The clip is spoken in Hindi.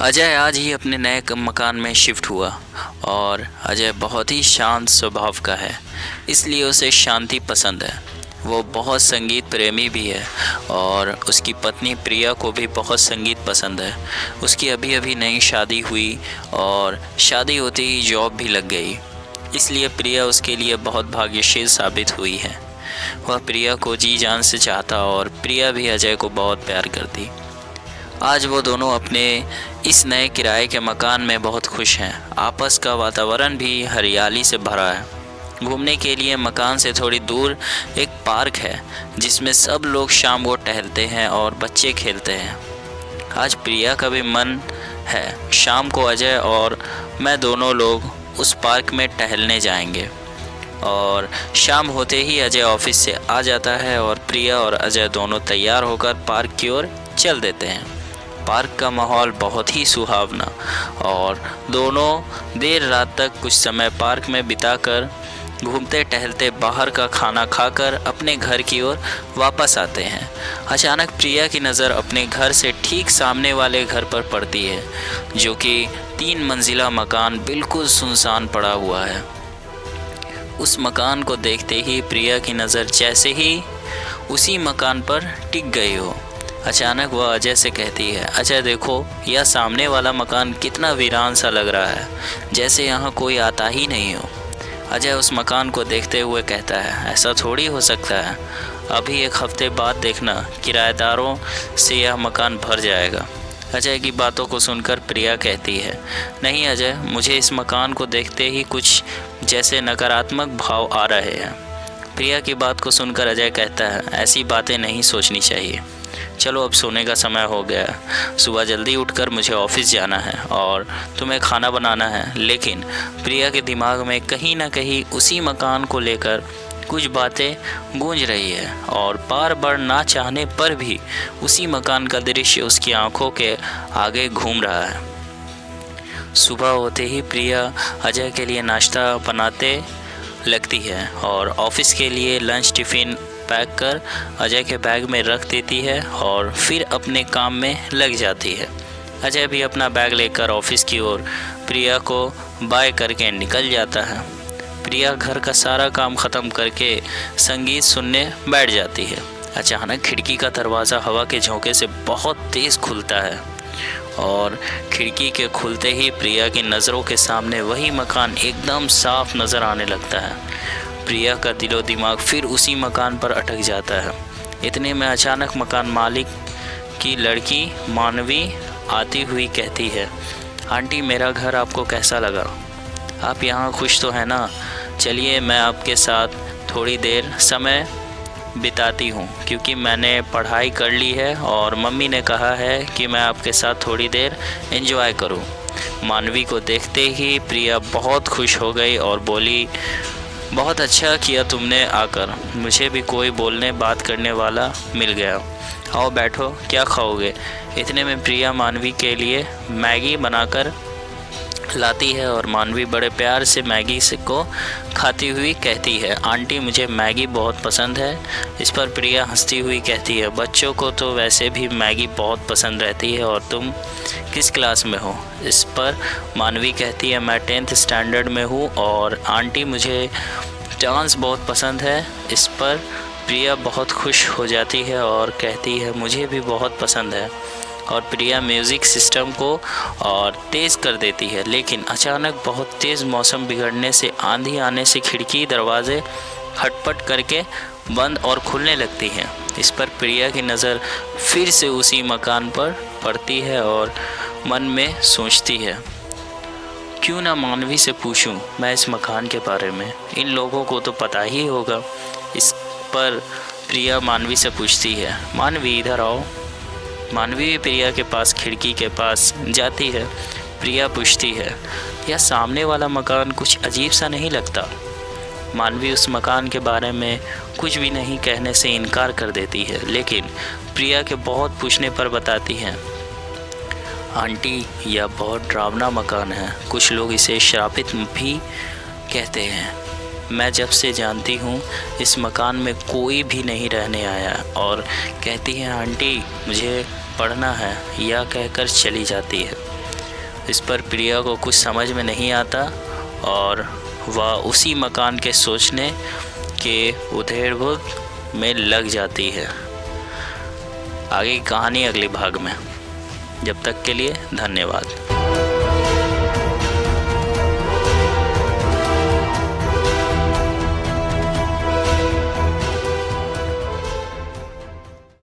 अजय आज ही अपने नए मकान में शिफ्ट हुआ और अजय बहुत ही शांत स्वभाव का है, इसलिए उसे शांति पसंद है। वो बहुत संगीत प्रेमी भी है और उसकी पत्नी प्रिया को भी बहुत संगीत पसंद है। उसकी अभी अभी नई शादी हुई और शादी होते ही जॉब भी लग गई, इसलिए प्रिया उसके लिए बहुत भाग्यशील साबित हुई है। वह प्रिया को जी जान से चाहता और प्रिया भी अजय को बहुत प्यार करती। आज वो दोनों अपने इस नए किराए के मकान में बहुत खुश हैं। आपस का वातावरण भी हरियाली से भरा है। घूमने के लिए मकान से थोड़ी दूर एक पार्क है जिसमें सब लोग शाम को टहलते हैं और बच्चे खेलते हैं। आज प्रिया का भी मन है शाम को अजय और मैं दोनों लोग उस पार्क में टहलने जाएंगे। और शाम होते ही अजय ऑफिस से आ जाता है और प्रिया और अजय दोनों तैयार होकर पार्क की ओर चल देते हैं। पार्क का माहौल बहुत ही सुहावना और दोनों देर रात तक कुछ समय पार्क में बिताकर घूमते टहलते बाहर का खाना खाकर अपने घर की ओर वापस आते हैं। अचानक प्रिया की नज़र अपने घर से ठीक सामने वाले घर पर पड़ती है, जो कि 3 मंजिला मकान बिल्कुल सुनसान पड़ा हुआ है। उस मकान को देखते ही प्रिया की नज़र जैसे ही उसी मकान पर टिक गई हो। अचानक वह अजय से कहती है, अजय देखो, यह सामने वाला मकान कितना वीरान सा लग रहा है, जैसे यहाँ कोई आता ही नहीं हो। अजय उस मकान को देखते हुए कहता है, ऐसा थोड़ी हो सकता है, अभी 1 हफ्ते बाद देखना किराएदारों से यह मकान भर जाएगा। अजय की बातों को सुनकर प्रिया कहती है, नहीं अजय, मुझे इस मकान को देखते ही कुछ जैसे नकारात्मक भाव आ रहे हैं। प्रिया की बात को सुनकर अजय कहता है, ऐसी बातें नहीं सोचनी चाहिए। चलो अब सोने का समय हो गया, सुबह जल्दी उठकर मुझे ऑफिस जाना है और तुम्हें खाना बनाना है। लेकिन प्रिया के दिमाग में कहीं ना कहीं उसी मकान को लेकर कुछ बातें गूंज रही है और बार बार ना चाहने पर भी उसी मकान का दृश्य उसकी आंखों के आगे घूम रहा है। सुबह होते ही प्रिया अजय के लिए नाश्ता बनाते लगती है और ऑफिस के लिए लंच टिफ़िन पैक कर अजय के बैग में रख देती है और फिर अपने काम में लग जाती है। अजय भी अपना बैग लेकर ऑफिस की ओर प्रिया को बाय करके निकल जाता है। प्रिया घर का सारा काम ख़त्म करके संगीत सुनने बैठ जाती है। अचानक खिड़की का दरवाज़ा हवा के झोंके से बहुत तेज़ खुलता है और खिड़की के खुलते ही प्रिया की नज़रों के सामने वही मकान एकदम साफ नज़र आने लगता है। प्रिया का दिलो दिमाग फिर उसी मकान पर अटक जाता है। इतने में अचानक मकान मालिक की लड़की मानवी आती हुई कहती है, आंटी मेरा घर आपको कैसा लगा? आप यहाँ खुश तो हैं ना? चलिए मैं आपके साथ थोड़ी देर समय बिताती हूँ, क्योंकि मैंने पढ़ाई कर ली है और मम्मी ने कहा है कि मैं आपके साथ थोड़ी देर एंजॉय करूँ। मानवी को देखते ही प्रिया बहुत खुश हो गई और बोली, बहुत अच्छा किया तुमने आकर, मुझे भी कोई बोलने बात करने वाला मिल गया। आओ बैठो, क्या खाओगे? इतने में प्रिया मानवी के लिए मैगी बनाकर लाती है और मानवी बड़े प्यार से मैगी को खाती हुई कहती है, आंटी मुझे मैगी बहुत पसंद है। इस पर प्रिया हंसती हुई कहती है, बच्चों को तो वैसे भी मैगी बहुत पसंद रहती है, और तुम किस क्लास में हो? इस पर मानवी कहती है, मैं 10th स्टैंडर्ड में हूँ और आंटी मुझे डांस बहुत पसंद है। इस पर प्रिया बहुत खुश हो जाती है और कहती है, मुझे भी बहुत पसंद है। और प्रिया म्यूज़िक सिस्टम को और तेज़ कर देती है, लेकिन अचानक बहुत तेज़ मौसम बिगड़ने से आंधी आने से खिड़की दरवाजे खटपट करके बंद और खुलने लगती हैं। इस पर प्रिया की नज़र फिर से उसी मकान पर पड़ती है और मन में सोचती है, क्यों ना मानवी से पूछूं मैं इस मकान के बारे में, इन लोगों को तो पता ही होगा। इस पर प्रिया मानवी से पूछती है, मानवी इधर आओ। मानवी प्रिया के पास खिड़की के पास जाती है। प्रिया पूछती है, यह सामने वाला मकान कुछ अजीब सा नहीं लगता? मानवी उस मकान के बारे में कुछ भी नहीं कहने से इनकार कर देती है, लेकिन प्रिया के बहुत पूछने पर बताती है, आंटी यह बहुत डरावना मकान है, कुछ लोग इसे श्रापित भी कहते हैं। मैं जब से जानती हूँ इस मकान में कोई भी नहीं रहने आया। और कहती है, आंटी मुझे पढ़ना है, यह कहकर चली जाती है। इस पर प्रिया को कुछ समझ में नहीं आता और वह उसी मकान के सोचने के उधेड़-बुन में लग जाती है। आगे की कहानी अगले भाग में। जब तक के लिए धन्यवाद।